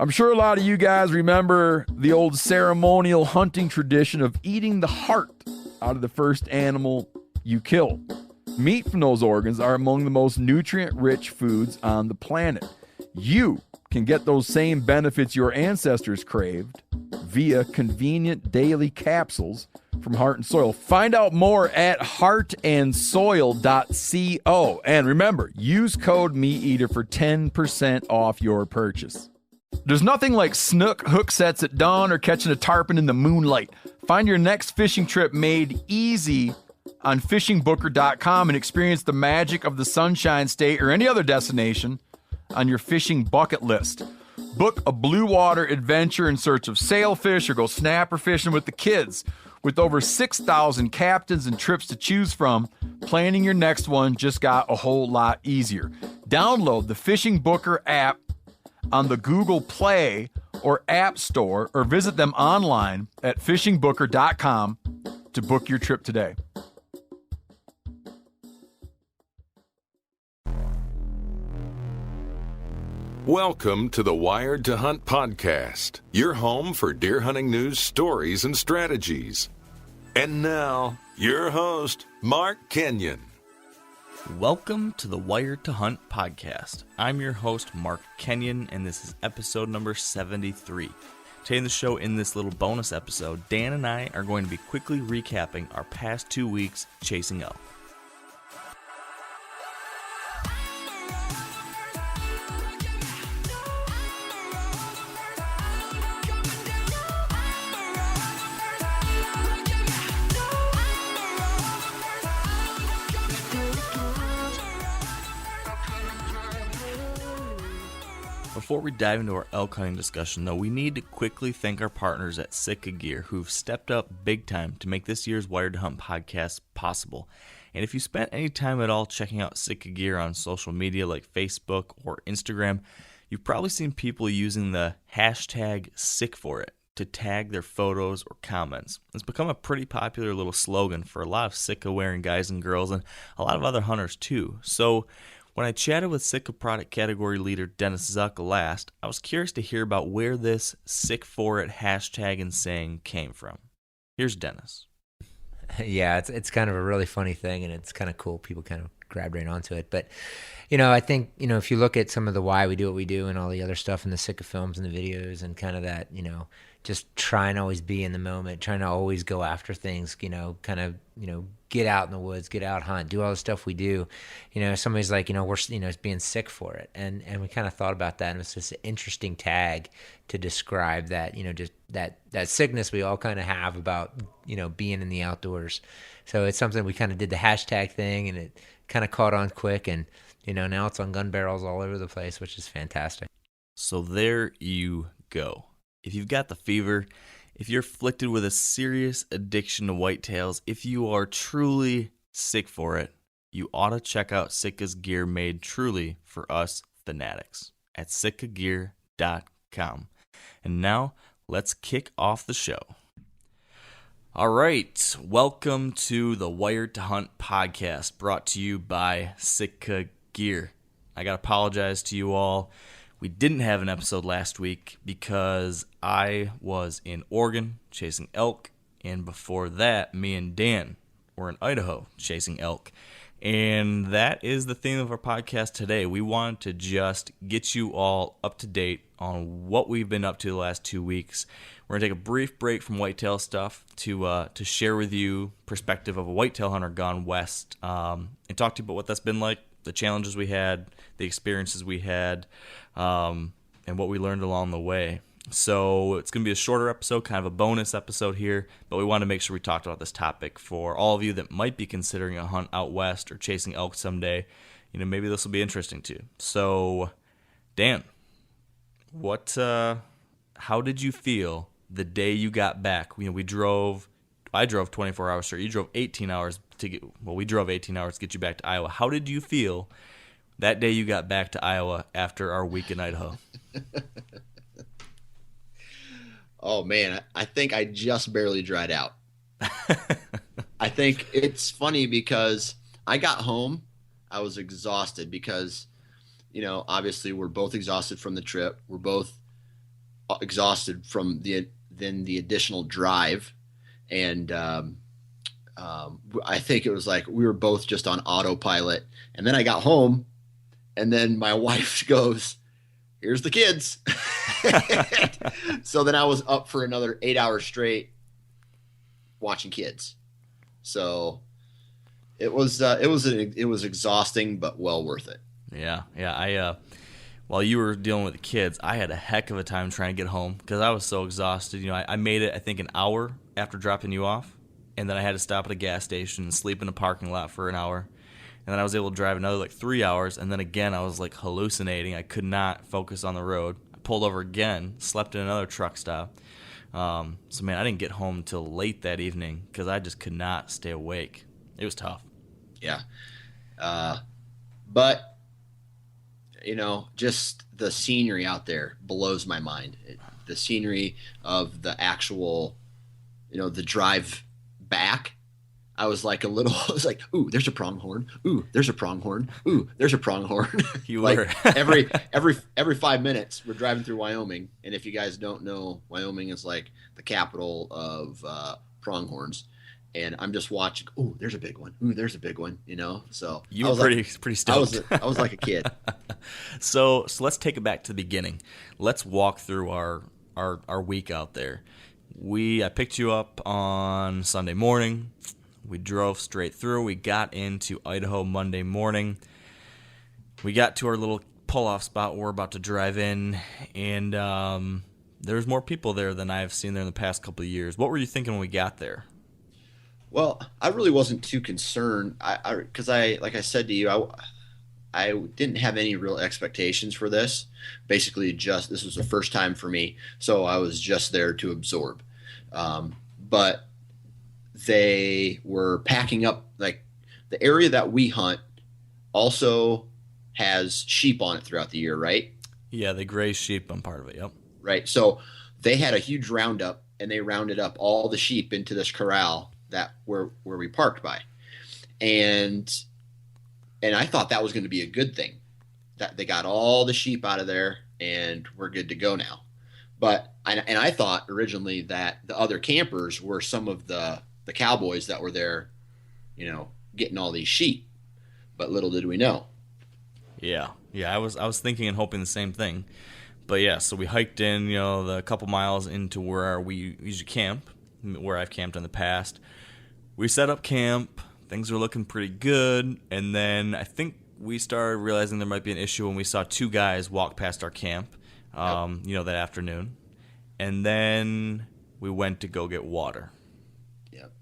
I'm sure a lot of you guys remember the old ceremonial hunting tradition of eating the heart out of the first animal you kill. Meat from those organs are among the most nutrient-rich foods on the planet. You can get those same benefits your ancestors craved via convenient daily capsules from Heart and Soil. Find out more at heartandsoil.co. And remember, use code MeatEater for 10% off your purchase. There's nothing like snook hook sets at dawn or catching a tarpon in the moonlight. Find your next fishing trip made easy on fishingbooker.com and experience the magic of the Sunshine State or any other destination on your fishing bucket list. Book a blue water adventure in search of sailfish or go snapper fishing with the kids. With over 6,000 captains and trips to choose from, planning your next one just got a whole lot easier. Download the Fishing Booker app on the Google Play or App Store or visit them online at fishingbooker.com to book your trip today. Welcome to the Wired to Hunt podcast, your home for deer hunting news, stories, and strategies. And now, your host, Mark Kenyon. Welcome to the Wired to Hunt podcast. I'm your host, Mark Kenyon, and this is episode number 73. Today in the show, in this little bonus episode, Dan and I are going to be quickly recapping our past 2 weeks chasing elk. Before we dive into our elk hunting discussion, though, we need to quickly thank our partners at Sitka Gear, who've stepped up big time to make this year's Wired to Hunt podcast possible. And if you spent any time at all checking out Sitka Gear on social media like Facebook or Instagram, you've probably seen people using the hashtag #SickForIt to tag their photos or comments. It's become a pretty popular little slogan for a lot of Sitka-wearing guys and girls and a lot of other hunters too. So when I chatted with Sitka product category leader Dennis Zuck last, I was curious to hear about where this #SickForIt hashtag and saying came from. Here's Dennis. Yeah, it's kind of a really funny thing, and it's kind of cool. People kind of grabbed right onto it. But, I think, if you look at some of the why we do what we do and all the other stuff in the Sitka films and the videos and kind of that, just try and always be in the moment, trying to always go after things, get out in the woods, get out, hunt, do all the stuff we do. Somebody's like, we're, being sick for it. And we kind of thought about that, and it's just an interesting tag to describe that, just that sickness we all kind of have about, being in the outdoors. So it's something we kind of did the hashtag thing, and it kind of caught on quick, and, now it's on gun barrels all over the place, which is fantastic. So there you go. If you've got the fever, if you're afflicted with a serious addiction to whitetails, if you are truly sick for it, you ought to check out Sitka's gear made truly for us fanatics at sitkagear.com. And now, let's kick off the show. All right, welcome to the Wired to Hunt podcast, brought to you by Sitka Gear. I got to apologize to you all. We didn't have an episode last week because I was in Oregon chasing elk, and before that, me and Dan were in Idaho chasing elk. And that is the theme of our podcast today. We want to just get you all up to date on what we've been up to the last 2 weeks. We're going to take a brief break from whitetail stuff to share with you perspective of a whitetail hunter gone west, and talk to you about what that's been like, the challenges we had, the experiences we had, and what we learned along the way. So it's going to be a shorter episode, kind of a bonus episode here, but we want to make sure we talked about this topic for all of you that might be considering a hunt out west or chasing elk someday. Maybe this will be interesting too. So, Dan, how did you feel the day you got back? I drove 24 hours straight. You drove 18 hours we drove 18 hours to get you back to Iowa. How did you feel that day you got back to Iowa after our week in Idaho? Oh, man, I think I just barely dried out. I think it's funny because I got home. I was exhausted because, obviously we're both exhausted from the trip. We're both exhausted from the additional drive, and I think it was like we were both just on autopilot. And then I got home, and then my wife goes, "Here's the kids." So then I was up for another 8 hours straight watching kids. So it was exhausting, but well worth it. Yeah. I while you were dealing with the kids, I had a heck of a time trying to get home because I was so exhausted. I made it, I think, an hour after dropping you off, and then I had to stop at a gas station and sleep in a parking lot for an hour. And then I was able to drive another like 3 hours, and then again I was like hallucinating. I could not focus on the road. I pulled over again, slept in another truck stop. So man, I didn't get home until late that evening because I just could not stay awake. It was tough. Yeah. But just the scenery out there blows my mind. The scenery of the actual, the drive back. I was like ooh, there's a pronghorn. Ooh, there's a pronghorn. Ooh, there's a pronghorn. You like were. every 5 minutes we're driving through Wyoming. And if you guys don't know, Wyoming is like the capital of pronghorns. And I'm just watching. Ooh, there's a big one. Ooh, there's a big one. So You were pretty stoked. I was like a kid. So let's take it back to the beginning. Let's walk through our week out there. I picked you up on Sunday morning. We drove straight through. We got into Idaho Monday morning. We got to our little pull-off spot where we're about to drive in, and there's more people there than I've seen there in the past couple of years. What were you thinking when we got there? Well, I really wasn't too concerned because like I said to you, I didn't have any real expectations for this. Basically, this was the first time for me, so I was just there to absorb. But they were packing up, like the area that we hunt also has sheep on it throughout the year, right? Yeah, they graze sheep on part of it, yep. Right. So they had a huge roundup, and they rounded up all the sheep into this corral where we parked by. And I thought that was going to be a good thing, that they got all the sheep out of there and we're good to go now. But I thought originally that the other campers were some of the cowboys that were there, getting all these sheep. But little did we know. Yeah, I was thinking and hoping the same thing. But yeah, so we hiked in, the couple miles into where we usually camp, where I've camped in the past. We set up camp. Things were looking pretty good. And then I think we started realizing there might be an issue when we saw two guys walk past our camp, that afternoon. And then we went to go get water. Yep.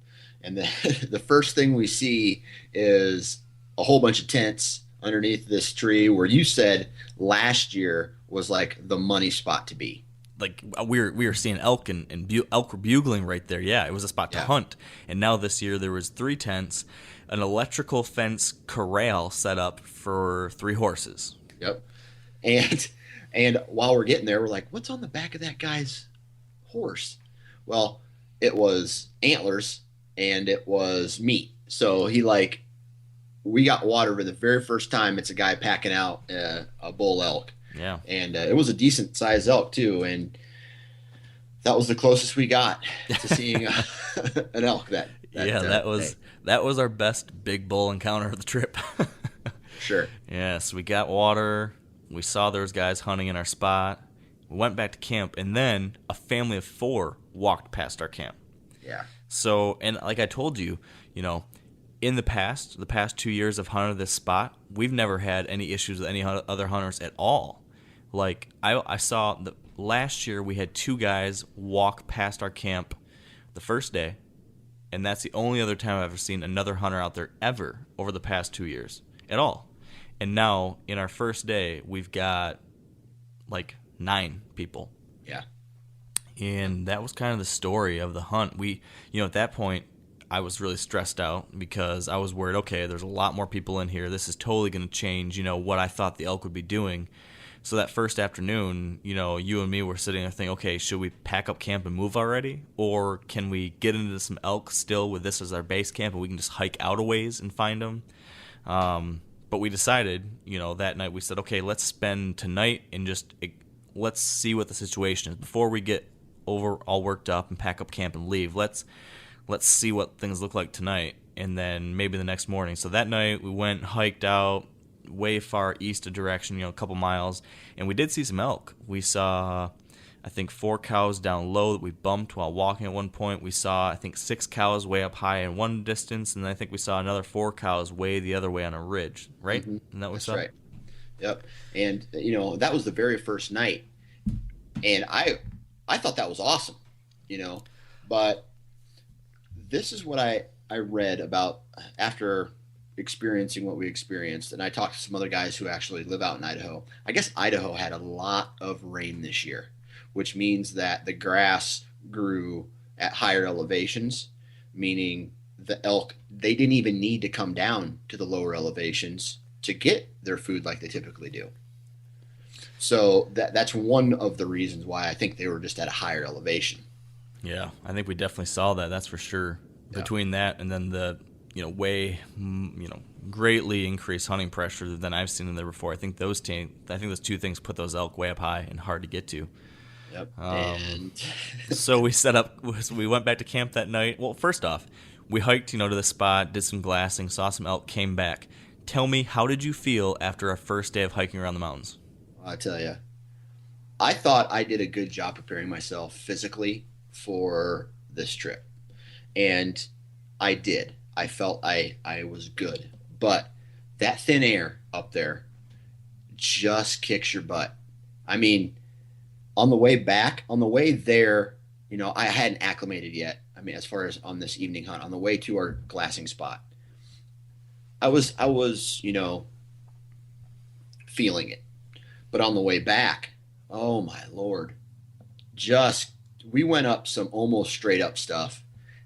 And the first thing we see is a whole bunch of tents underneath this tree where you said last year was like the money spot to be. Like we were seeing elk and elk were bugling right there. Yeah, it was a spot to hunt. And now this year there was 3 tents, an electrical fence corral set up for 3 horses. Yep. And while we're getting there, we're like, what's on the back of that guy's horse? Well, it was antlers and it was meat. So we got water for the very first time. It's a guy packing out a bull elk. Yeah. And it was a decent sized elk too. And that was the closest we got to seeing an elk that that was our best big bull encounter of the trip. Sure. Yes, we got water. We saw there was guys hunting in our spot. We went back to camp, and then a family of 4 walked past our camp. Yeah. So, and like I told you, in the past 2 years of hunting this spot, we've never had any issues with any other hunters at all. Like, I saw last year we had 2 guys walk past our camp the first day, and that's the only other time I've ever seen another hunter out there ever over the past 2 years at all. And now, in our first day, we've got like 9 people. Yeah. And that was kind of the story of the hunt. We, at that point, I was really stressed out because I was worried, okay, there's a lot more people in here. This is totally going to change, what I thought the elk would be doing. So that first afternoon, you and me were sitting there thinking, okay, should we pack up camp and move already? Or can we get into some elk still with this as our base camp and we can just hike out a ways and find them? But we decided, that night we said, okay, let's spend tonight and just let's see what the situation is before we get all worked up and pack up camp and leave. Let's see what things look like tonight, and then maybe the next morning. So that night we went, hiked out way far east of direction, a couple miles, and we did see some elk. We saw, I think, 4 cows down low that we bumped while walking at one point. We saw, I think, 6 cows way up high in one distance, and I think we saw another 4 cows way the other way on a ridge, right? Mm-hmm. And that was That's right. Yep. And, that was the very first night, and I thought that was awesome, but this is what I read about after experiencing what we experienced, and I talked to some other guys who actually live out in Idaho. I guess Idaho had a lot of rain this year, which means that the grass grew at higher elevations, meaning the elk, they didn't even need to come down to the lower elevations to get their food like they typically do. So that's one of the reasons why I think they were just at a higher elevation. Yeah, I think we definitely saw that. That's for sure. Yeah. Between that and then the way greatly increased hunting pressure than I've seen in there before. I think those 2 things put those elk way up high and hard to get to. Yep. So we went back to camp that night. Well, first off, we hiked, to the spot, did some glassing, saw some elk, came back. Tell me, how did you feel after our first day of hiking around the mountains? I tell you, I thought I did a good job preparing myself physically for this trip. And I did. I felt I was good. But that thin air up there just kicks your butt. I mean, on the way there, I hadn't acclimated yet. I mean, as far as on this evening hunt, on the way to our glassing spot, I was, feeling it. But on the way back, oh my Lord, we went up some almost straight up stuff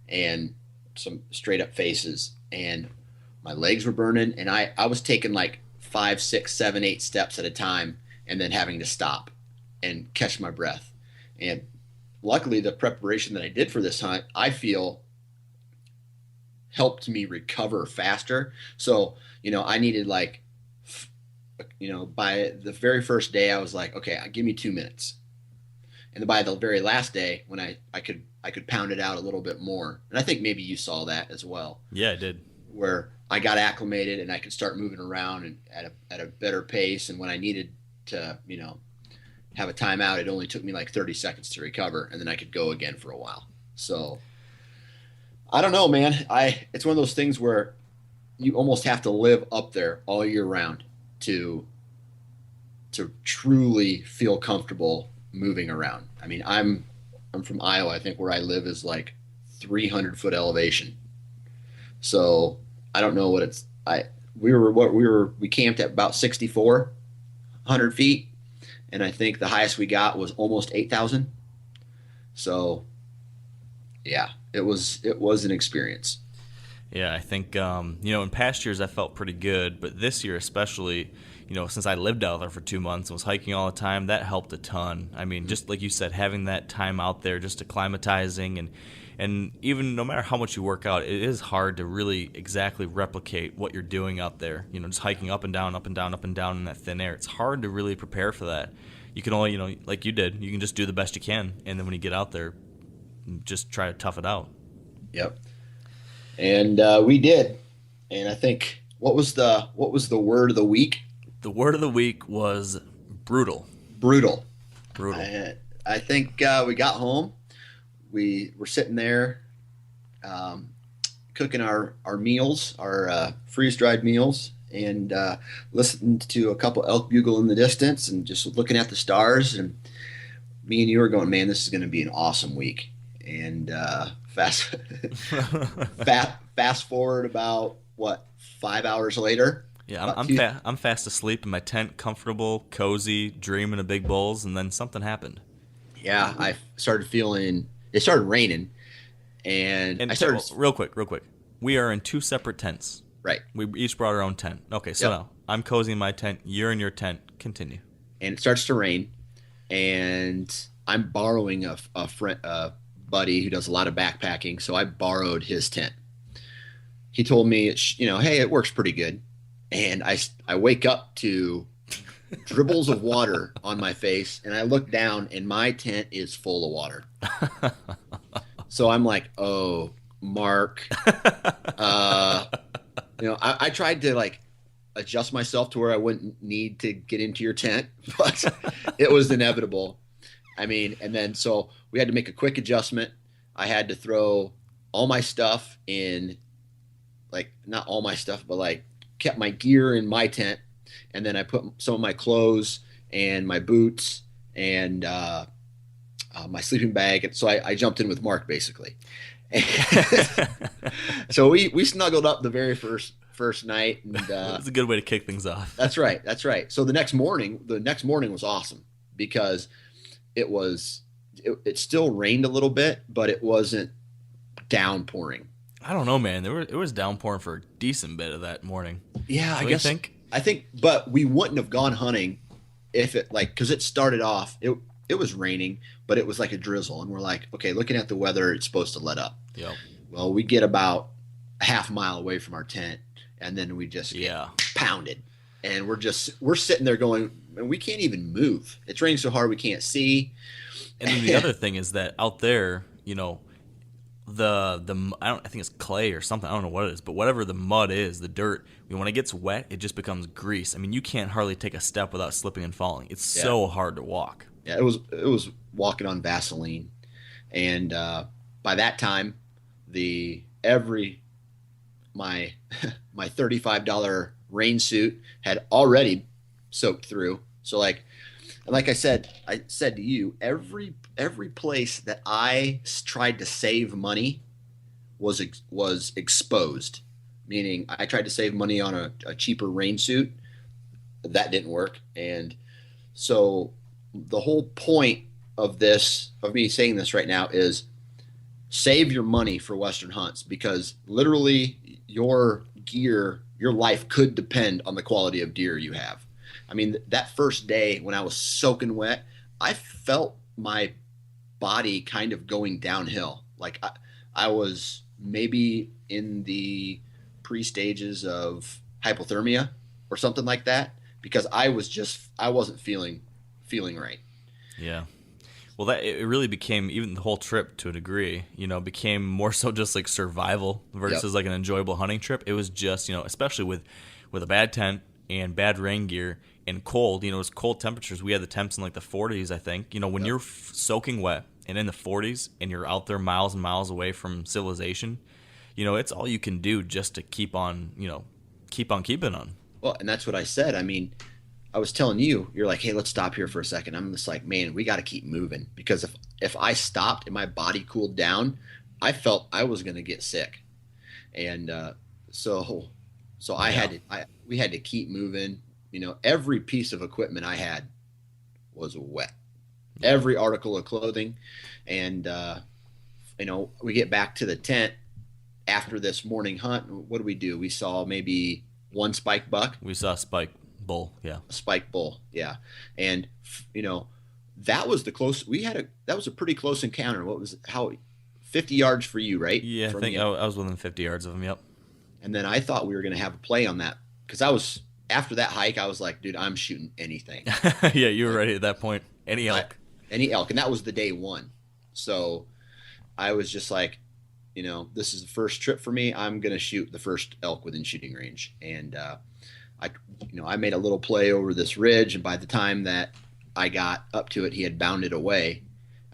and some straight up faces, and my legs were burning, and I was taking like 5, 6, 7, 8 steps at a time and then having to stop and catch my breath. And luckily the preparation that I did for this hunt, I feel helped me recover faster. So, I needed by the very first day I was like, okay, give me 2 minutes. And by the very last day, when I could pound it out a little bit more. And I think maybe you saw that as well. Yeah, I did. Where I got acclimated and I could start moving around and at a better pace. And when I needed to, have a timeout, it only took me like 30 seconds to recover, and then I could go again for a while. So I don't know, man. It's one of those things where you almost have to live up there all year round to truly feel comfortable moving around. I mean, I'm from Iowa. I think where I live is like 300-foot elevation. So I don't know what it's. We camped at about 6,400 feet, and I think the highest we got was almost 8,000. So yeah, it was an experience. Yeah, I think in past years I felt pretty good, but this year especially, since I lived out there for 2 months and was hiking all the time, that helped a ton. I mean, just like you said, having that time out there, just acclimatizing, and even no matter how much you work out, it is hard to really exactly replicate what you're doing out there. Just hiking up and down, up and down, up and down in that thin air. It's hard to really prepare for that. You can only, like you did, you can just do the best you can, and then when you get out there, just try to tough it out. Yep. And we did. And I think what was the word of the week? The word of the week was brutal. Brutal. I think we got home. We were sitting there cooking our meals, our freeze-dried meals, and listened to a couple elk bugle in the distance and just looking at the stars. And me and you were going, man, this is going to be an awesome week. And fast forward about 5 hours later. Yeah, I'm fast asleep in my tent, comfortable, cozy, dreaming of big bulls, and then something happened. Yeah, I started feeling it started raining, and I started real quick. We are in 2 separate tents. Right. We each brought our own tent. Okay, so now I'm cozy in my tent. You're in your tent. Continue. And it starts to rain, and I'm borrowing a friend, buddy who does a lot of backpacking, so I borrowed his tent. He told me, hey, it works pretty good. And I wake up to dribbles of water on my face, and I look down, and my tent is full of water. So I'm like, oh, Mark. I tried to like adjust myself to where I wouldn't need to get into your tent, but it was inevitable. I mean, and then so we had to make a quick adjustment. I had to throw all my stuff in, like not all my stuff, but like kept my gear in my tent. And then I put some of my clothes and my boots and my sleeping bag. And so I jumped in with Mark basically. So we snuggled up the very first night. And it's a good way to kick things off. That's right. So the next morning was awesome because it still rained a little bit, but it wasn't downpouring. I don't know, man. It was downpouring for a decent bit of that morning. Yeah, I think. But we wouldn't have gone hunting if it because it started off. It was raining, but it was like a drizzle, and we're like, okay, looking at the weather, it's supposed to let up. Yep. Well, we get about a half mile away from our tent, and then we just get pounded, and we're sitting there going, and we can't even move. It's raining so hard we can't see. And then the other thing is that out there, I think it's clay or something. I don't know what it is, but whatever the mud is, the dirt, when it gets wet, it just becomes grease. I mean, you can't hardly take a step without slipping and falling. It's so hard to walk. Yeah, it was walking on Vaseline, and by that time, my $35 rain suit had already soaked through. So like I said to you, every place that I tried to save money was exposed. Meaning, I tried to save money on a cheaper rain suit. That didn't work, and so the whole point of me saying this right now is save your money for Western hunts, because literally your life could depend on the quality of deer you have. I mean, that first day when I was soaking wet, I felt my body kind of going downhill. Like I was maybe in the pre-stages of hypothermia or something like that, because I wasn't feeling right. Yeah. Well, it really became, even the whole trip to a degree, became more so just like survival versus like an enjoyable hunting trip. It was just, especially with a bad tent and bad rain gear and cold, it was cold temperatures. We had the temps in like the 40s, I think. When you're soaking wet and in the 40s and you're out there miles and miles away from civilization, it's all you can do just to keep on keeping on. Well, and that's what I said. I mean, I was telling you, you're like, hey, let's stop here for a second. I'm just like, man, we got to keep moving, because if I stopped and my body cooled down, I felt I was going to get sick. And so we had to keep moving. Every piece of equipment I had was wet. Every article of clothing. And, we get back to the tent after this morning hunt. What do we do? We saw maybe one spike buck. We saw a spike bull, yeah. A spike bull, yeah. And that was that was a pretty close encounter. 50 yards for you, right? Yeah, I think I was within 50 yards of him, yep. And then I thought we were going to have a play on that, because after that hike, I was like, dude, I'm shooting anything. Yeah, you were ready at that point. Any elk. And that was the day one. So I was just like, this is the first trip for me. I'm going to shoot the first elk within shooting range. And I made a little play over this ridge, and by the time that I got up to it, he had bounded away.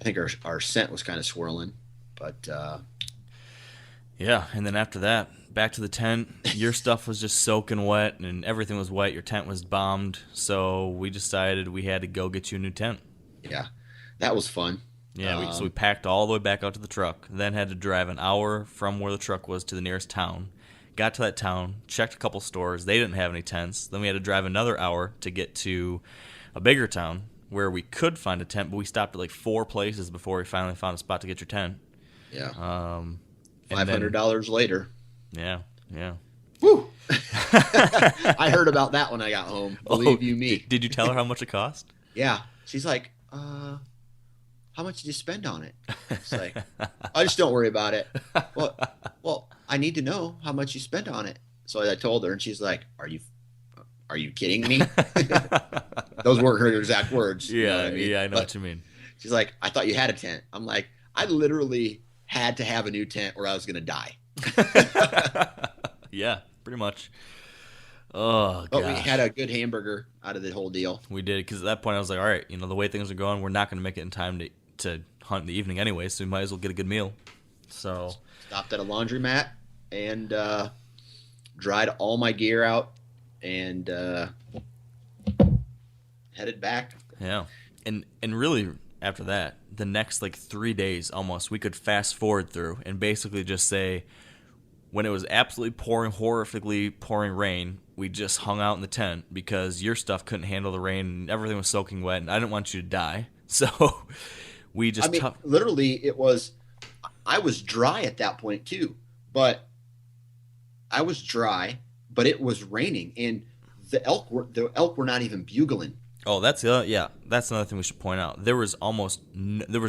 I think our scent was kind of swirling, but yeah. And then after that, back to the tent. Your stuff was just soaking wet, and everything was wet. Your tent was bombed, so we decided we had to go get you a new tent. Yeah, that was fun. Yeah, so we packed all the way back out to the truck, then had to drive an hour from where the truck was to the nearest town. Got to that town, checked a couple stores. They didn't have any tents. Then we had to drive another hour to get to a bigger town where we could find a tent, but we stopped at like 4 places before we finally found a spot to get your tent. Yeah. $500 later. Yeah. Woo! I heard about that when I got home. Believe you me. Did you tell her how much it cost? Yeah. She's like, how much did you spend on it? It's like, oh, just don't worry about it. Well, I need to know how much you spent on it. So I told her, and she's like, are you kidding me? Those weren't her exact words. You know Yeah, what I mean? yeah, I know But what you mean. she's like, I thought you had a tent. I'm like, I literally had to have a new tent or I was going to die. Yeah, pretty much. Oh, But we gosh. had a good hamburger out of the whole deal. We did, because at that point I was like, all right, the way things are going, we're not going to make it in time to hunt in the evening anyway, so we might as well get a good meal. So Stopped at a laundromat and dried all my gear out and headed back. yeah, and really after that, the next like 3 days almost, we could fast forward through and basically just say, when it was absolutely horrifically pouring rain, we just hung out in the tent because your stuff couldn't handle the rain and everything was soaking wet, and I didn't want you to die. So we just literally, I was dry at that point too, but I was dry, but it was raining, and the elk were not even bugling. Oh, that's another thing we should point out. There was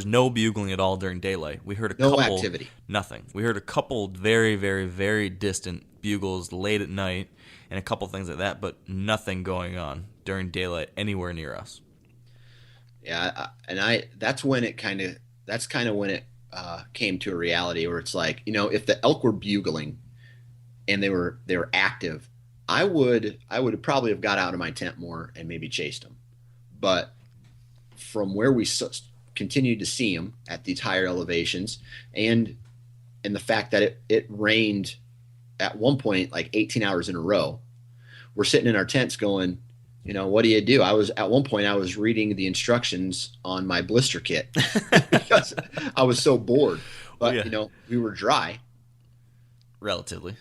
no bugling at all during daylight. We heard a No couple activity. Nothing. We heard a couple very, very, very distant bugles late at night and a couple things like that, but nothing going on during daylight anywhere near us. Yeah, that's kind of when it came to a reality where it's like, if the elk were bugling and they were active, I would probably have got out of my tent more and maybe chased them. But from where we continued to see them at these higher elevations, and the fact that it rained at one point like 18 hours in a row, we're sitting in our tents going, what do you do? At one point I was reading the instructions on my blister kit because I was so bored. But yeah. We were dry, Relatively.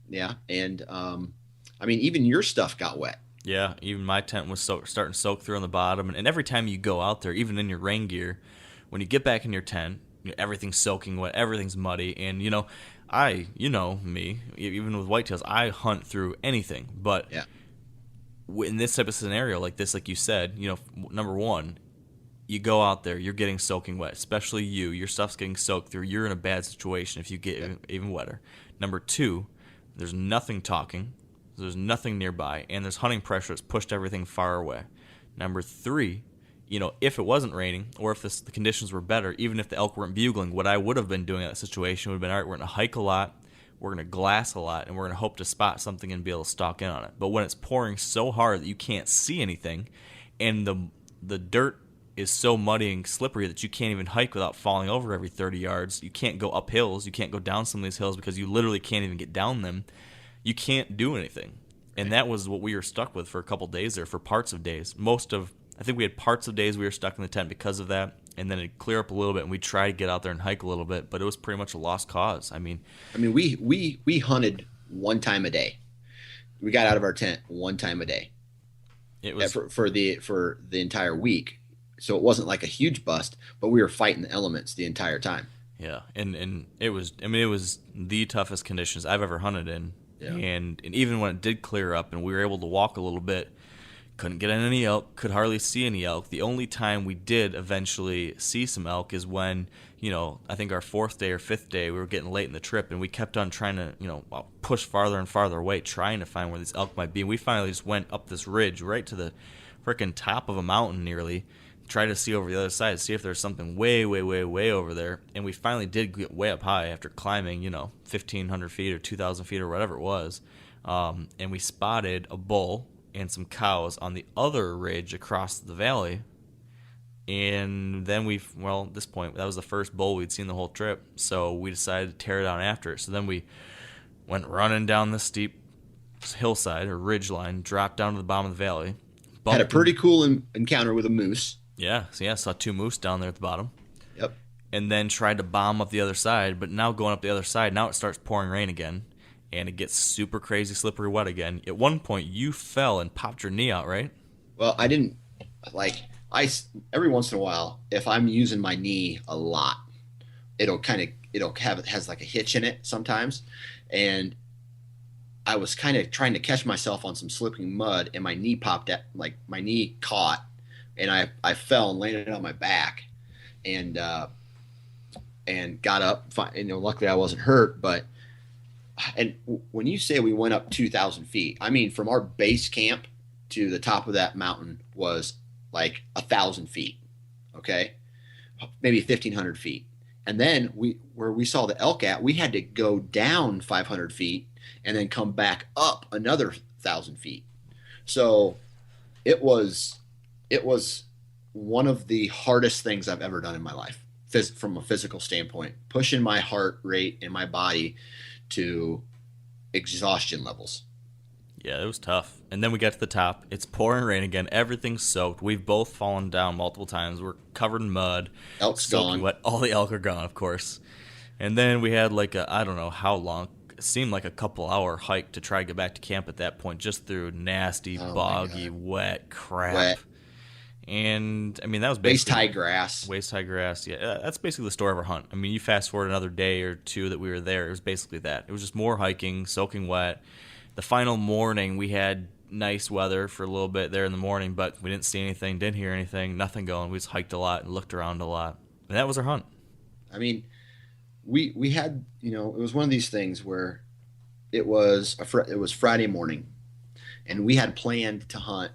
yeah. And even your stuff got wet. Yeah, even my tent was starting to soak through on the bottom. And every time you go out there, even in your rain gear, when you get back in your tent, everything's soaking wet, everything's muddy. And, me, even with whitetails, I hunt through anything. But yeah. In this type of scenario like this, like you said, number one, you go out there, you're getting soaking wet, especially your stuff's getting soaked through. You're in a bad situation if you get even wetter. Number two, there's nothing talking. There's nothing nearby, and there's hunting pressure that's pushed everything far away. Number three, if it wasn't raining or if the conditions were better, even if the elk weren't bugling, what I would have been doing in that situation would have been, all right, we're going to hike a lot, we're going to glass a lot, and we're going to hope to spot something and be able to stalk in on it. But when it's pouring so hard that you can't see anything, and the dirt is so muddy and slippery that you can't even hike without falling over every 30 yards, you can't go up hills, you can't go down some of these hills because you literally can't even get down them, you can't do anything. And that was what we were stuck with for a couple days there, for parts of days. I think we had parts of days we were stuck in the tent because of that, and then it'd clear up a little bit, and we'd try to get out there and hike a little bit, but it was pretty much a lost cause. We hunted one time a day. We got out of our tent one time a day. It was for the entire week. So it wasn't like a huge bust, but we were fighting the elements the entire time. Yeah, and it was the toughest conditions I've ever hunted in. Yeah. And even when it did clear up and we were able to walk a little bit, couldn't get in any elk, could hardly see any elk. The only time we did eventually see some elk is when, I think our fourth day or fifth day, we were getting late in the trip, and we kept on trying to, push farther and farther away, trying to find where these elk might be. And we finally just went up this ridge right to the freaking top of a mountain nearly, try to see over the other side, see if there's something way, way, way, way over there. And we finally did get way up high after climbing, 1,500 feet or 2,000 feet or whatever it was. And we spotted a bull and some cows on the other ridge across the valley. And then at this point, that was the first bull we'd seen the whole trip. So we decided to tear down after it. So then we went running down the steep hillside or ridge line, dropped down to the bottom of the valley. Had a pretty cool encounter with a moose. Yeah, saw two moose down there at the bottom. Yep. And then tried to bomb up the other side, but now going up the other side, now it starts pouring rain again, and it gets super crazy slippery wet again. At one point, you fell and popped your knee out, right? Well, I didn't, every once in a while, if I'm using my knee a lot, it has like a hitch in it sometimes, and I was kind of trying to catch myself on some slipping mud, and my knee popped at, my knee caught, and I fell and landed on my back, and got up. Luckily I wasn't hurt. But when you say we went up 2,000 feet, from our base camp to the top of that mountain was like 1,000 feet. Okay. Maybe 1,500 feet. And then where we saw the elk at, we had to go down 500 feet and then come back up another 1,000 feet. So it was one of the hardest things I've ever done in my life, from a physical standpoint, pushing my heart rate and my body to exhaustion levels. Yeah, it was tough. And then we got to the top. It's pouring rain again. Everything's soaked. We've both fallen down multiple times. We're covered in mud. Elk's soaking gone. wet. All the elk are gone, of course. And then we had like I don't know how long. It seemed like a couple-hour hike to try to get back to camp at that point, just through nasty, boggy, wet crap. Wet. And, I mean, that was basically... Waist-high grass. Waist-high grass, yeah. That's basically the story of our hunt. I mean, you fast-forward another day or two that we were there, it was basically that. It was just more hiking, soaking wet. The final morning, we had nice weather for a little bit there in the morning, but we didn't see anything, didn't hear anything, nothing going. We just hiked a lot and looked around a lot. And that was our hunt. I mean, we had, it was one of these things where it was Friday morning, and we had planned to hunt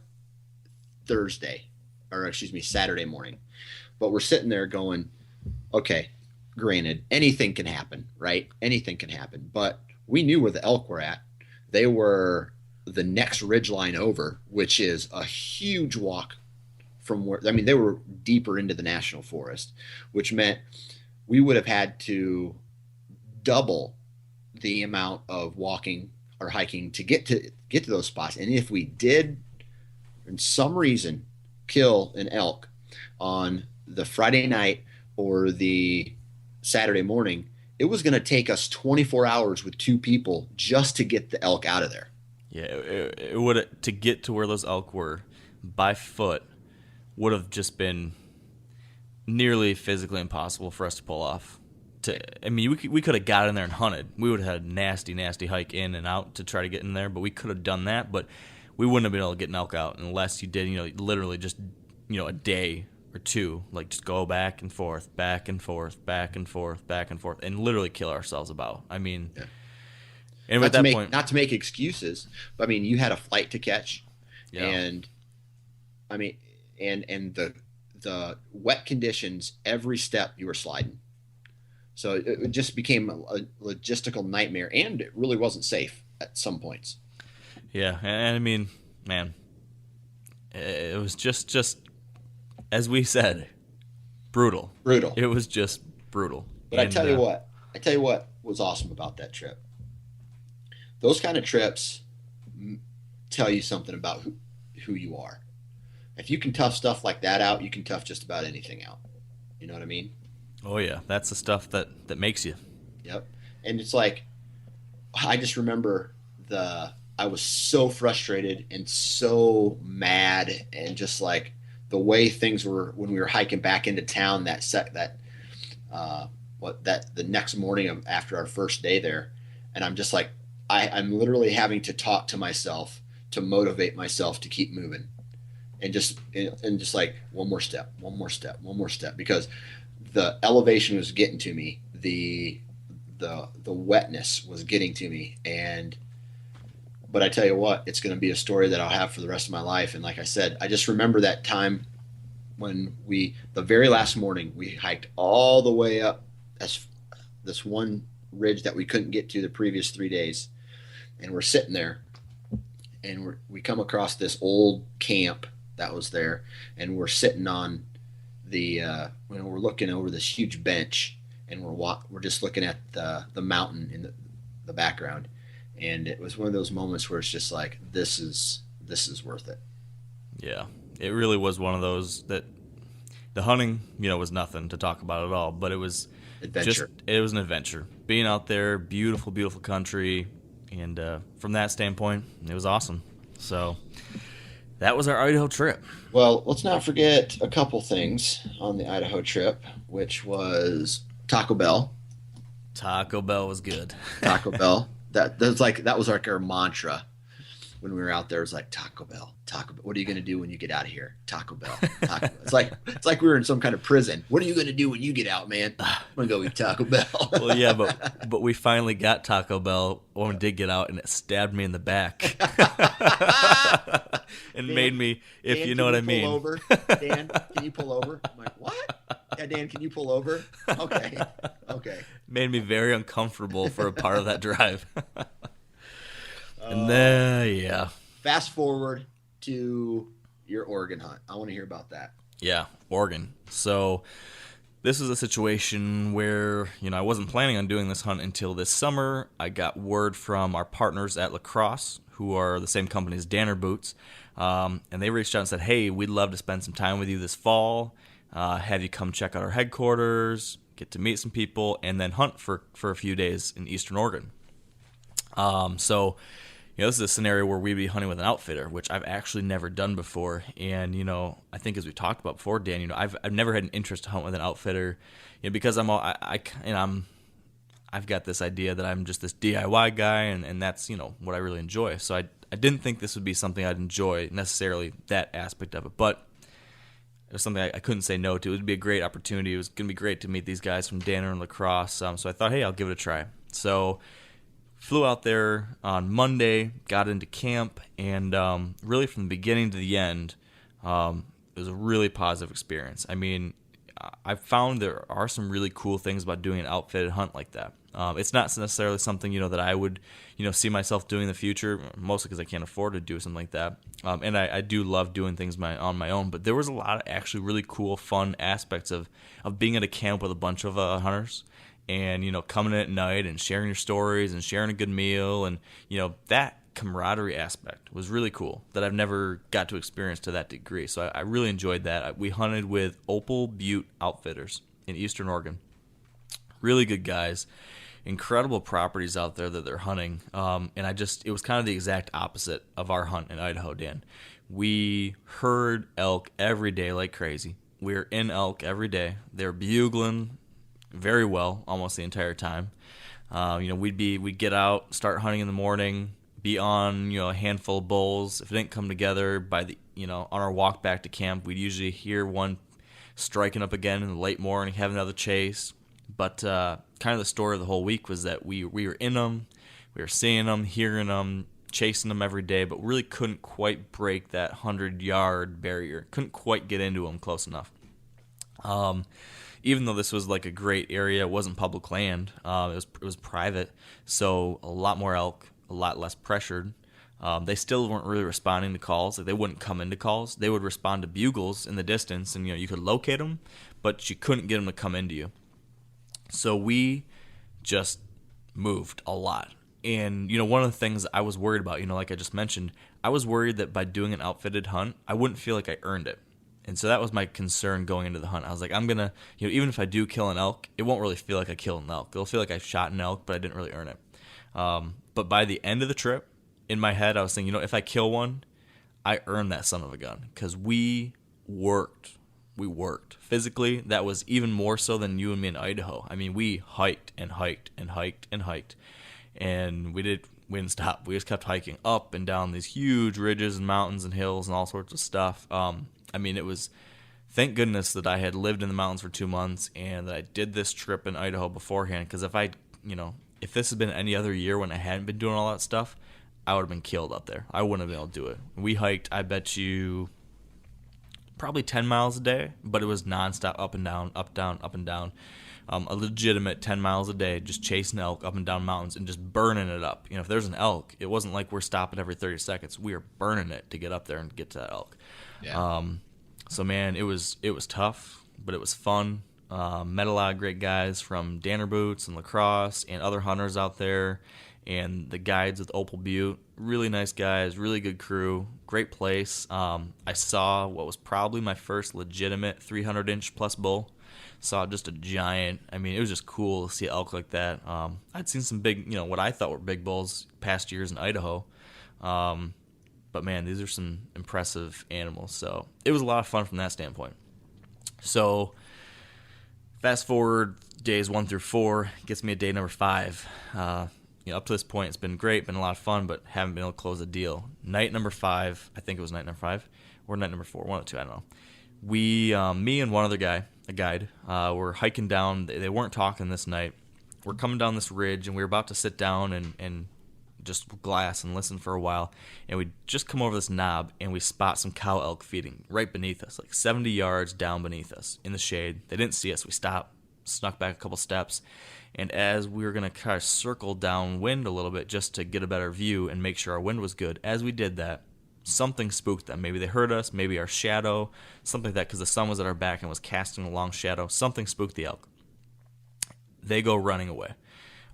Saturday morning. But we're sitting there going, okay, granted, anything can happen, right? Anything can happen. But we knew where the elk were at. They were the next ridgeline over, which is a huge walk from where, they were deeper into the national forest, which meant we would have had to double the amount of walking or hiking to get to those spots. And if we did, in some reason, kill an elk on the Friday night or the Saturday morning, it was going to take us 24 hours with two people just to get the elk out of there. Yeah, it would, to get to where those elk were by foot would have just been nearly physically impossible for us to pull off. We could have got in there and hunted. We would have had a nasty, nasty hike in and out to try to get in there, but we could have done that, but we wouldn't have been able to get an elk out unless you did, literally just, a day or two, like just go back and forth, back and forth, back and forth, back and forth, and literally kill ourselves about. And at that point, not to make excuses, but you had a flight to catch, and and the wet conditions, every step you were sliding, so it just became a logistical nightmare, and it really wasn't safe at some points. Yeah, and man, it was just as we said, brutal. It was just brutal. But I tell you what was awesome about that trip. Those kind of trips tell you something about who you are. If you can tough stuff like that out, you can tough just about anything out. You know what I mean? Oh yeah, that's the stuff that makes you. Yep. And it's like, I just remember I was so frustrated and so mad, and just like the way things were when we were hiking back into town the next morning after our first day there. And I'm just like, I'm literally having to talk to myself to motivate myself to keep moving, and just like one more step, because the elevation was getting to me, the wetness was getting to me, but I tell you what, it's going to be a story that I'll have for the rest of my life. And like I said, I just remember that time when the very last morning, we hiked all the way up this one ridge that we couldn't get to the previous 3 days. And we're sitting there, and we come across this old camp that was there, and we're sitting on we're looking over this huge bench, and we're just looking at the mountain in the background. And it was one of those moments where it's just like, this is worth it. Yeah, it really was one of those that the hunting, was nothing to talk about at all, but it was adventure. It was an adventure. Being out there, beautiful, beautiful country, and from that standpoint, it was awesome. So that was our Idaho trip. Well, let's not forget a couple things on the Idaho trip, which was Taco Bell. Taco Bell was good. Taco Bell. That was like our mantra when we were out there. It was like Taco Bell. What are you going to do when you get out of here? Taco Bell. Taco Bell. It's like we were in some kind of prison. What are you going to do when you get out, man? I'm going to go eat Taco Bell. Well, yeah, but we finally got Taco Bell when we did get out, and it stabbed me in the back. And Dan, made me, if Dan, you know what I mean. Pull over? Dan, can you pull over? I'm like, what? Yeah, Dan, can you pull over? Okay. Made me very uncomfortable for a part of that drive. And then, yeah. Fast forward to your Oregon hunt. I want to hear about that. Yeah, Oregon. So this is a situation where, I wasn't planning on doing this hunt until this summer. I got word from our partners at Lacrosse, who are the same company as Danner Boots, and they reached out and said, hey, we'd love to spend some time with you this fall, have you come check out our headquarters, get to meet some people, and then hunt for a few days in Eastern Oregon. So this is a scenario where we'd be hunting with an outfitter, which I've actually never done before. And, I think as we talked about before, Dan, I've never had an interest to hunt with an outfitter, because I've got this idea that I'm just this DIY guy, and that's, what I really enjoy. So I didn't think this would be something I'd enjoy necessarily, that aspect of it. But it was something I couldn't say no to. It would be a great opportunity. It was going to be great to meet these guys from Danner and Lacrosse. So I thought, hey, I'll give it a try. So flew out there on Monday, got into camp, and really from the beginning to the end, it was a really positive experience. I mean, I've found there are some really cool things about doing an outfitted hunt like that. It's not necessarily something, that I would, see myself doing in the future, mostly because I can't afford to do something like that. And I do love doing things on my own, but there was a lot of actually really cool, fun aspects of being at a camp with a bunch of hunters and, coming in at night and sharing your stories and sharing a good meal. And, that camaraderie aspect was really cool that I've never got to experience to that degree. So I really enjoyed that. We hunted with Opal Butte Outfitters in Eastern Oregon. Really good guys. Incredible properties out there that they're hunting. And it was kind of the exact opposite of our hunt in Idaho, Dan. We heard elk every day like crazy. We were in elk every day. They're bugling very well almost the entire time. We'd get out, start hunting in the morning, be on, a handful of bulls. If it didn't come together by on our walk back to camp, we'd usually hear one striking up again in the late morning, have another chase. But kind of the story of the whole week was that we were in them, we were seeing them, hearing them, chasing them every day, but really couldn't quite break that 100-yard barrier. Couldn't quite get into them close enough. Even though this was like a great area, it wasn't public land. It was private, so a lot more elk, a lot less pressured. They still weren't really responding to calls. Like, they wouldn't come into calls. They would respond to bugles in the distance, and you could locate them, but you couldn't get them to come into you. So we just moved a lot. And, one of the things I was worried about, like I just mentioned, I was worried that by doing an outfitted hunt, I wouldn't feel like I earned it. And so that was my concern going into the hunt. I was like, I'm going to, even if I do kill an elk, it won't really feel like I killed an elk. It'll feel like I shot an elk, but I didn't really earn it. But by the end of the trip, in my head, I was thinking, if I kill one, I earned that son of a gun. Because we worked. Physically, that was even more so than you and me in Idaho. I mean, we hiked and hiked and hiked and hiked. And we didn't stop. We just kept hiking up and down these huge ridges and mountains and hills and all sorts of stuff. It was, thank goodness that I had lived in the mountains for 2 months and that I did this trip in Idaho beforehand. Because if this had been any other year when I hadn't been doing all that stuff, I would have been killed up there. I wouldn't have been able to do it. We hiked, I bet you, probably 10 miles a day, but it was nonstop, up and down, up, down, up and down. A legitimate 10 miles a day, just chasing elk up and down mountains and just burning it up. If there's an elk, it wasn't like we're stopping every 30 seconds. We were burning it to get up there and get to that elk. Yeah. So man, it was tough, but it was fun. Met a lot of great guys from Danner Boots and Lacrosse and other hunters out there, and the guides with Opal Butte. Really nice guys, really good crew, great place. I saw what was probably my first legitimate 300-inch plus bull. Saw just a giant. It was just cool to see elk like that. I'd seen some big, what I thought were big bulls past years in Idaho. But man, these are some impressive animals. So it was a lot of fun from that standpoint. So fast forward days 1 through 4, gets me to day number 5. up to this point, it's been great, been a lot of fun, but haven't been able to close a deal. Night number 5, I think it was night number 5, or night number 4, one of the two, I don't know. We, me and one other guy, a guide, were hiking down. They weren't talking this night. We're coming down this ridge, and we were about to sit down and just glass and listen for a while. And we just come over this knob, and we spot some cow elk feeding right beneath us, like 70 yards down beneath us in the shade. They didn't see us. We stopped, snuck back a couple steps. And as we were going to kind of circle downwind a little bit just to get a better view and make sure our wind was good, as we did that, something spooked them. Maybe they heard us, maybe our shadow, something like that, because the sun was at our back and was casting a long shadow. Something spooked the elk. They go running away.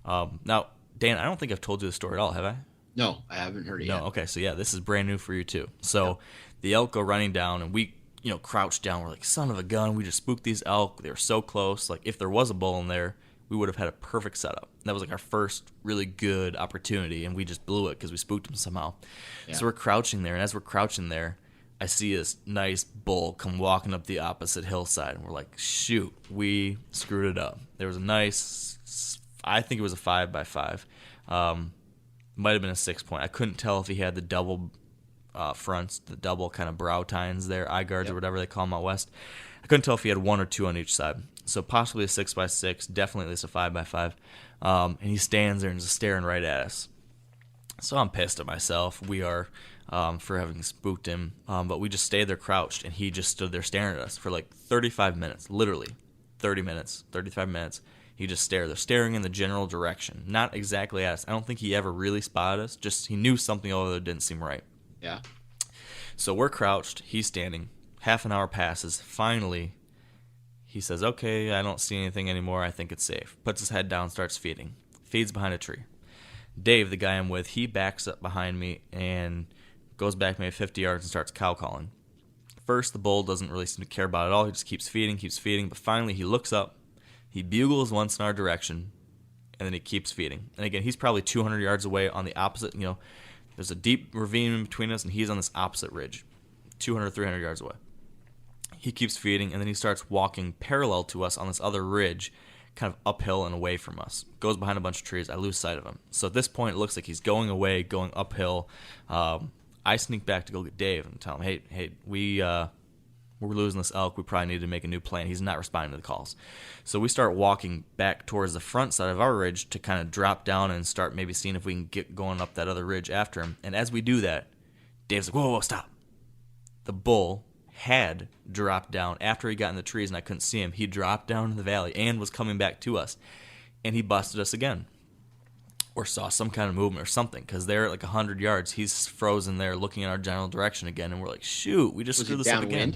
Now, Dan, I don't think I've told you the story at all, have I? No, I haven't heard it yet. No, okay, so yeah, this is brand new for you too. So the elk go running down, and we, crouch down. We're like, son of a gun, we just spooked these elk. They were so close. Like, if there was a bull in there, we would have had a perfect setup. That was like our first really good opportunity, and we just blew it because we spooked them somehow. Yeah. So we're crouching there, and as we're crouching there, I see this nice bull come walking up the opposite hillside, and we're like, shoot, we screwed it up. There was a nice, I think it was a 5x5. Might have been a 6-point. I couldn't tell if he had the double fronts, the double kind of brow tines there, eye guards or whatever they call them out west. I couldn't tell if he had 1 or 2 on each side. So possibly a 6x6, definitely at least a 5x5. And he stands there and just staring right at us. So I'm pissed at myself. We are, for having spooked him. But we just stayed there crouched, and he just stood there staring at us for like 35 minutes, literally 30 minutes, 35 minutes. He just stared there, staring in the general direction, not exactly at us. I don't think he ever really spotted us. Just he knew something over there didn't seem right. Yeah. So we're crouched. He's standing. Half an hour passes. Finally, he says, okay, I don't see anything anymore. I think it's safe. Puts his head down, starts feeding. Feeds behind a tree. Dave, the guy I'm with, he backs up behind me and goes back maybe 50 yards and starts cow calling. First, the bull doesn't really seem to care about it at all. He just keeps feeding. But finally, he looks up. He bugles once in our direction, and then he keeps feeding. And again, he's probably 200 yards away on the opposite, there's a deep ravine in between us, and he's on this opposite ridge, 200, 300 yards away. He keeps feeding, and then he starts walking parallel to us on this other ridge, kind of uphill and away from us. Goes behind a bunch of trees. I lose sight of him. So at this point, it looks like he's going away, going uphill. I sneak back to go get Dave and tell him, hey, we're losing this elk. We probably need to make a new plan. He's not responding to the calls. So we start walking back towards the front side of our ridge to kind of drop down and start maybe seeing if we can get going up that other ridge after him. And as we do that, Dave's like, whoa, stop. The bull had dropped down after he got in the trees and I couldn't see him. He dropped down in the valley and was coming back to us. And he busted us again. Or saw some kind of movement or something, because they're at like 100 yards. He's frozen there looking in our general direction again, and we're like, shoot, we just screwed this up again.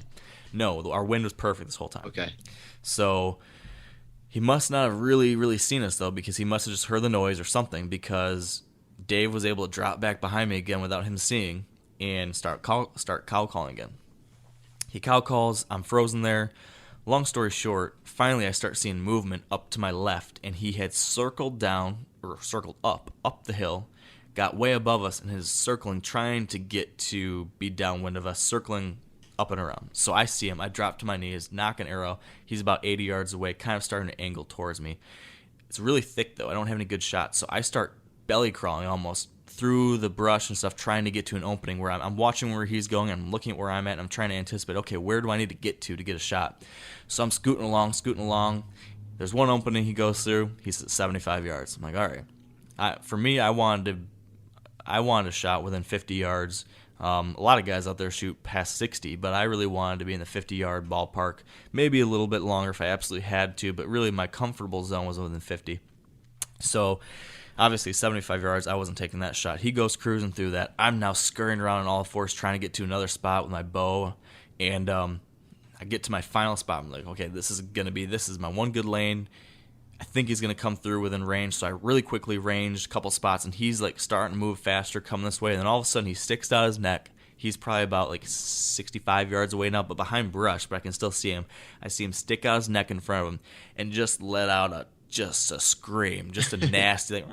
No, our wind was perfect this whole time. Okay. So he must not have really seen us, though, because he must have just heard the noise or something, because Dave was able to drop back behind me again without him seeing and start cow calling again. He cow calls. I'm frozen there. Long story short, finally I start seeing movement up to my left, and he had circled up the hill, got way above us, and is circling, trying to get to be downwind of us, circling up and around. So I see him. I drop to my knees, knock an arrow. He's about 80 yards away, kind of starting to angle towards me. It's really thick, though. I don't have any good shots, so I start belly crawling almost through the brush and stuff, trying to get to an opening where I'm watching where he's going. I'm looking at where I'm at, and I'm trying to anticipate, okay, where do I need to get a shot? So I'm scooting along. There's one opening he goes through. He's at 75 yards. I'm like, all right. For me, I wanted a shot within 50 yards. A lot of guys out there shoot past 60, but I really wanted to be in the 50-yard ballpark, maybe a little bit longer if I absolutely had to, but really my comfortable zone was within 50. So obviously 75 yards, I wasn't taking that shot. He goes cruising through that. I'm now scurrying around on all fours trying to get to another spot with my bow, and I get to my final spot. I'm like, okay, this is my one good lane. I think he's going to come through within range, so I really quickly ranged a couple spots, and he's like starting to move faster, coming this way, and then all of a sudden he sticks out his neck. He's probably about like 65 yards away now, but behind brush, but I can still see him. I see him stick out his neck in front of him and just let out a scream, just a nasty like,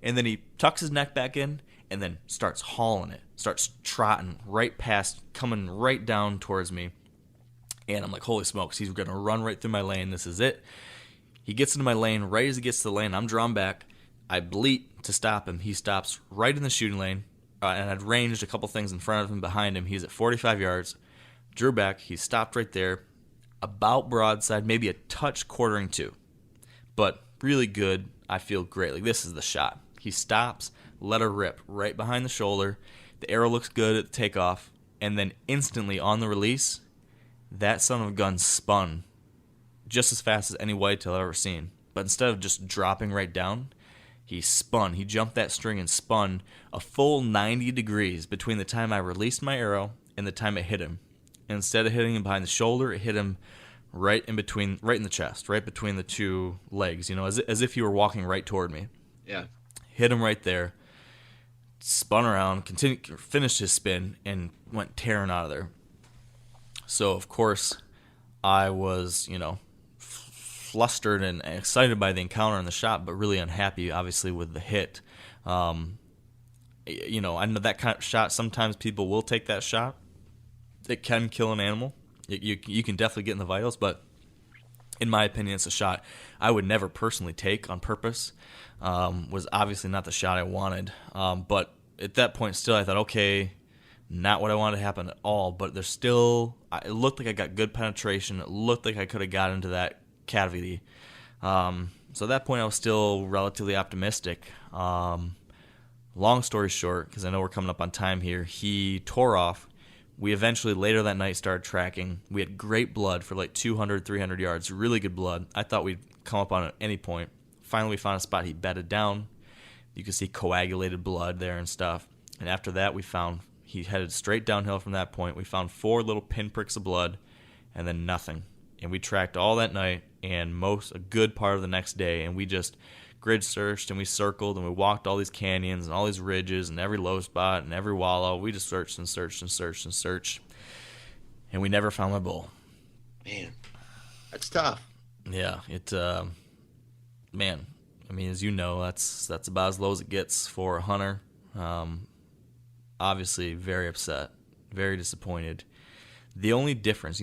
and then he tucks his neck back in and then starts hauling it, starts trotting right past, coming right down towards me. And I'm like, holy smokes, he's going to run right through my lane. This is it. He gets into my lane. Right as he gets to the lane, I'm drawn back. I bleat to stop him. He stops right in the shooting lane, and I'd ranged a couple things in front of him, behind him. He's at 45 yards. Drew back. He stopped right there, about broadside, maybe a touch quartering to. But really good. I feel great. Like, this is the shot. He stops, let her rip right behind the shoulder. The arrow looks good at the takeoff, and then instantly on the release, that son of a gun spun just as fast as any whitetail I've ever seen. But instead of just dropping right down, he spun. He jumped that string and spun a full 90 degrees between the time I released my arrow and the time it hit him. And instead of hitting him behind the shoulder, it hit him right in the chest, right between the two legs, as if he were walking right toward me. Yeah. Hit him right there, spun around, finished his spin, and went tearing out of there. So, of course, I was, flustered and excited by the encounter and the shot, but really unhappy, obviously, with the hit. I know that kind of shot, sometimes people will take that shot. It can kill an animal. You can definitely get in the vitals, but in my opinion, it's a shot I would never personally take on purpose. Was obviously not the shot I wanted. But at that point, still, I thought, okay, not what I wanted to happen at all. But there's still, it looked like I got good penetration. It looked like I could have got into that cavity. So at that point, I was still relatively optimistic. Long story short, because I know we're coming up on time here, he tore off. We eventually, later that night, started tracking. We had great blood for like 200, 300 yards, really good blood. I thought we'd come up on it at any point. Finally, we found a spot he bedded down. You could see coagulated blood there and stuff. And after that, we found he headed straight downhill from that point. We found 4 little pinpricks of blood and then nothing. And we tracked all that night and a good part of the next day. And we just grid searched and we circled and we walked all these canyons and all these ridges and every low spot and every wallow. We just searched and searched and searched and searched. And we never found my bull. Man, that's tough. Yeah, man, I mean, as you know, that's about as low as it gets for a hunter. Obviously, very upset, very disappointed. The only difference,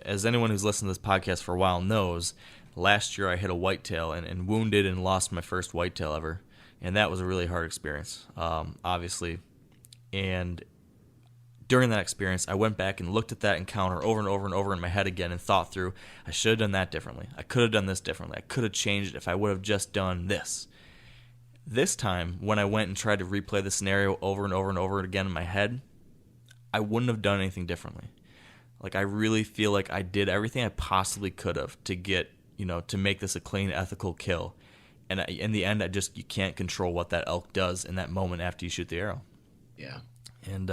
as anyone who's listened to this podcast for a while knows, last year I hit a whitetail and wounded and lost my first whitetail ever. And that was a really hard experience, obviously. And during that experience, I went back and looked at that encounter over and over and over in my head again and thought through, I should have done that differently. I could have done this differently. I could have changed it if I would have just done this. This time, when I went and tried to replay the scenario over and over and over again in my head, I wouldn't have done anything differently. Like, I really feel like I did everything I possibly could have to get, to make this a clean, ethical kill. And in the end, you can't control what that elk does in that moment after you shoot the arrow. Yeah. And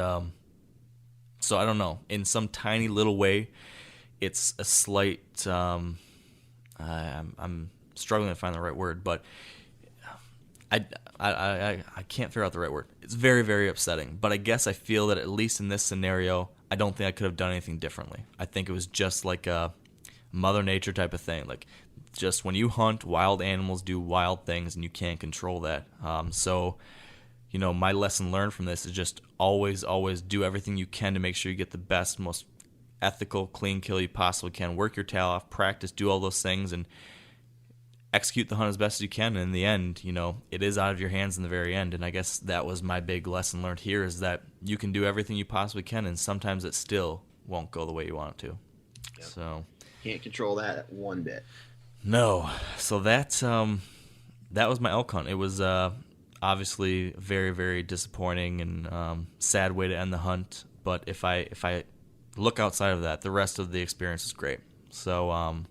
so I don't know. In some tiny little way, it's a slight. I'm struggling to find the right word, but I can't figure out the right word. It's very, very upsetting. But I guess I feel that at least in this scenario, I don't think I could have done anything differently. I think it was just like a Mother Nature type of thing. Like, just when you hunt, wild animals do wild things, and you can't control that. So, my lesson learned from this is just always, always do everything you can to make sure you get the best, most ethical, clean kill you possibly can. Work your tail off, practice, do all those things, and execute the hunt as best as you can. And in the end, it is out of your hands in the very end. And I guess that was my big lesson learned here, is that you can do everything you possibly can, and sometimes it still won't go the way you want it to. Yep. So can't control that one bit. No. So that was my elk hunt. It was obviously very, very disappointing and sad way to end the hunt. But if I look outside of that, the rest of the experience is great. So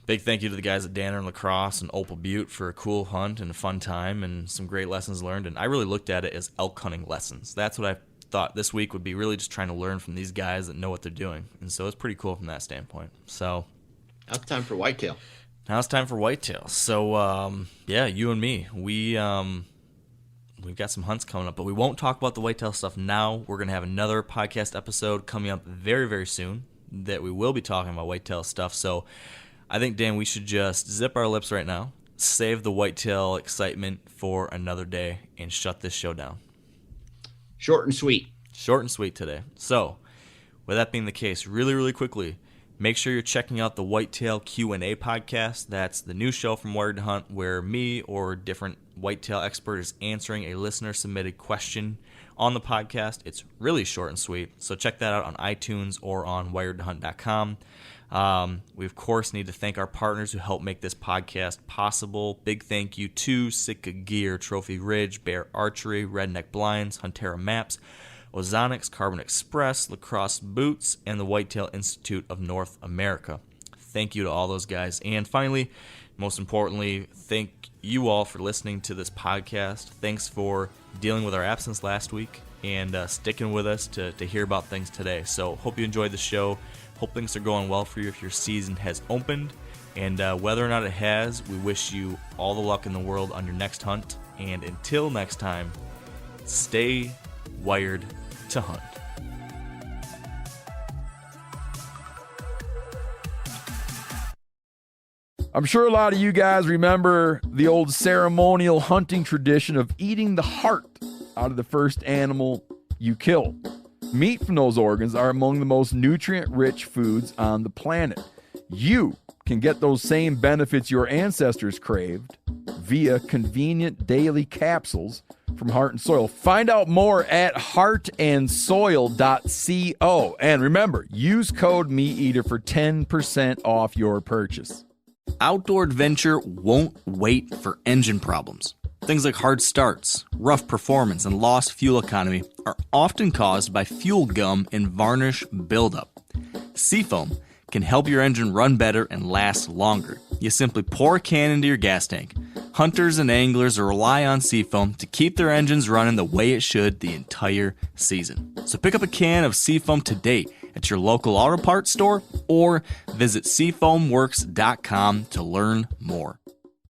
big thank you to the guys at Danner and La Crosse and Opal Butte for a cool hunt and a fun time and some great lessons learned. And I really looked at it as elk hunting lessons. That's what I thought this week would be, really just trying to learn from these guys that know what they're doing. And so it's pretty cool from that standpoint. So now it's time for whitetail. So yeah, you and me, we've got some hunts coming up, but we won't talk about the whitetail stuff now. We're going to have another podcast episode coming up very, very soon that we will be talking about whitetail stuff. So I think, Dan, we should just zip our lips right now, save the whitetail excitement for another day, and shut this show down. Short and sweet. Short and sweet today. So with that being the case, really, really quickly, Make sure you're checking out the Whitetail Q&A podcast. That's the new show from Wired to Hunt where me or a different whitetail expert is answering a listener-submitted question on the podcast. It's really short and sweet, so check that out on iTunes or on wiredtohunt.com. We, of course, need to thank our partners who help make this podcast possible. Big thank you to Sitka Gear, Trophy Ridge, Bear Archery, Redneck Blinds, Huntera Maps, Ozonics, Carbon Express, Lacrosse Boots, and the Whitetail Institute of North America. Thank you to all those guys. And finally, most importantly, thank you all for listening to this podcast. Thanks for dealing with our absence last week and sticking with us to hear about things today. So hope you enjoyed the show. Hope things are going well for you if your season has opened. And whether or not it has, we wish you all the luck in the world on your next hunt. And until next time, stay wired to hunt. I'm sure a lot of you guys remember the old ceremonial hunting tradition of eating the heart out of the first animal you kill. Meat from those organs are among the most nutrient-rich foods on the planet. You can get those same benefits your ancestors craved via convenient daily capsules from Heart and Soil. Find out more at heartandsoil.co. And remember, use code MeatEater for 10% off your purchase. Outdoor adventure won't wait for engine problems. Things like hard starts, rough performance, and lost fuel economy are often caused by fuel gum and varnish buildup. Seafoam can help your engine run better and last longer. You simply pour a can into your gas tank. Hunters and anglers rely on Seafoam to keep their engines running the way it should the entire season. So pick up a can of Seafoam today at your local auto parts store or visit seafoamworks.com to learn more.